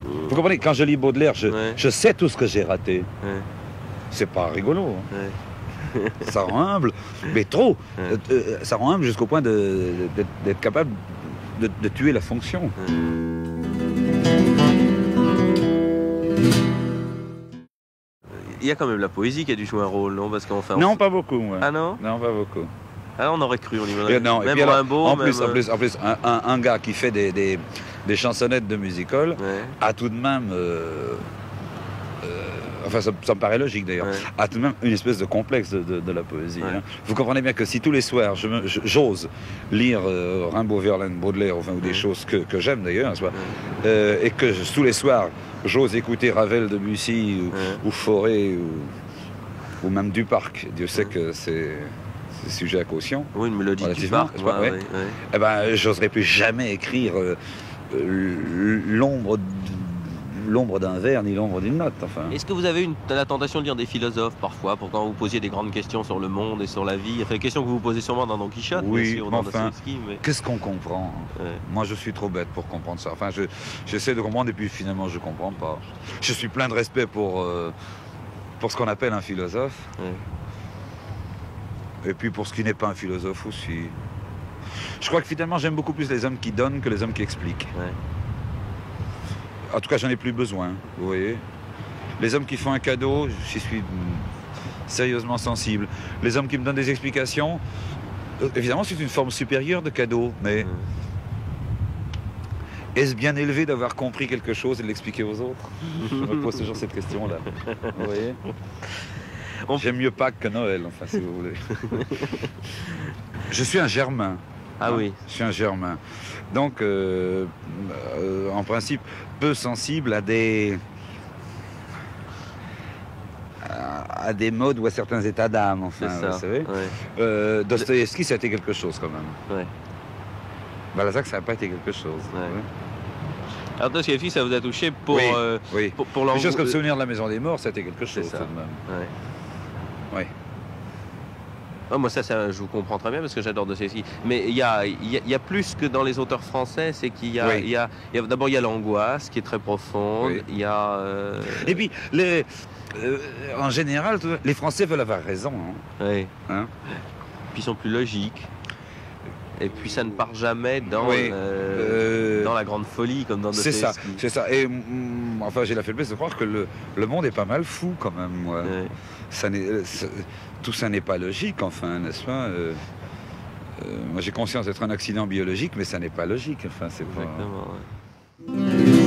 Vous comprenez, quand je lis Baudelaire, Ouais. je sais tout ce que j'ai raté. Ouais. C'est pas rigolo. Hein. Ouais. Ça rend humble, mais trop. Ouais. Ça rend humble jusqu'au point d'être capable de tuer la fonction. Il y a quand même la poésie qui a dû jouer un rôle, non? Parce qu'on fait Non, pas beaucoup. Ouais. Ah non? Non, pas beaucoup. Ah, on aurait cru, on y Et non, et même puis alors, Rimbaud, en même... plus, un gars qui fait des chansonnettes de musical Ouais. a tout de même, enfin ça me paraît logique d'ailleurs, Ouais. a tout de même une espèce de complexe de la poésie. Ouais. Hein. Vous comprenez bien que si tous les soirs j'ose lire Rimbaud, Verlaine, Baudelaire, enfin, ou des Ouais. choses que j'aime d'ailleurs, soit, Ouais. et que tous les soirs j'ose écouter Ravel, Debussy Ouais. ou Fauré ou même Duparc, Dieu sait Ouais. que c'est sujet à caution. Oui, une mélodie du Relativement, parc, tu vois, ouais. ouais, ouais. Eh ben, j'oserais plus jamais écrire l'ombre d'un vers ni l'ombre d'une note. Enfin. Est-ce que vous avez la tentation de lire des philosophes parfois, pour quand vous posiez des grandes questions sur le monde et sur la vie? Enfin, des questions que vous vous posez sûrement dans Don Quichotte, Oui, bien sûr, mais dans enfin, Dostoïevski, mais... Qu'est-ce qu'on comprend? Ouais. Moi, je suis trop bête pour comprendre ça. Enfin, j'essaie de comprendre et puis finalement, je comprends pas. Je suis plein de respect pour ce qu'on appelle un philosophe. Ouais. Et puis pour ce qui n'est pas un philosophe aussi. Je crois que finalement, j'aime beaucoup plus les hommes qui donnent que les hommes qui expliquent. Ouais. En tout cas, j'en ai plus besoin, vous voyez. Les hommes qui font un cadeau, j'y suis sérieusement sensible. Les hommes qui me donnent des explications, évidemment, c'est une forme supérieure de cadeau, mais est-ce bien élevé d'avoir compris quelque chose et de l'expliquer aux autres? Je me pose toujours cette question-là. Vous voyez. J'aime mieux Pâques que Noël, enfin, si vous voulez. Je suis un Germain. Ah oui. Je suis un Germain. Donc, en principe, peu sensible à des modes ou à certains états d'âme, enfin, C'est ça. vous savez. Ouais. Dostoïevski, ça a été quelque chose quand même. Ouais. Balzac, ça n'a pas été quelque chose. Ouais. Ouais. Alors Dostoïevski, ça vous a touché pour... Oui, oui. Pour Des choses comme Souvenir de la Maison des Morts, ça a été quelque chose C'est ça. tout de même. Ouais. Oui. Ah, moi, ça, je vous comprends très bien parce que j'adore Dostoïevski. Mais il y a plus que dans les auteurs français, c'est qu'il y a, Oui. d'abord, il y a l'angoisse qui est très profonde. Oui. Il y a... Et puis, en général, les Français veulent avoir raison. Ouais. Hein. Puis ils sont plus logiques. Et puis ça ne part jamais dans, Oui. dans la grande folie comme dans C'est ça, Dostoïevski. c'est ça. Et enfin, j'ai la faiblesse de croire que le monde est pas mal fou quand même, moi. Ouais. Tout ça n'est pas logique, enfin, n'est-ce pas? Moi, j'ai conscience d'être un accident biologique, mais ça n'est pas logique. Enfin, c'est pas... Exactement, ouais.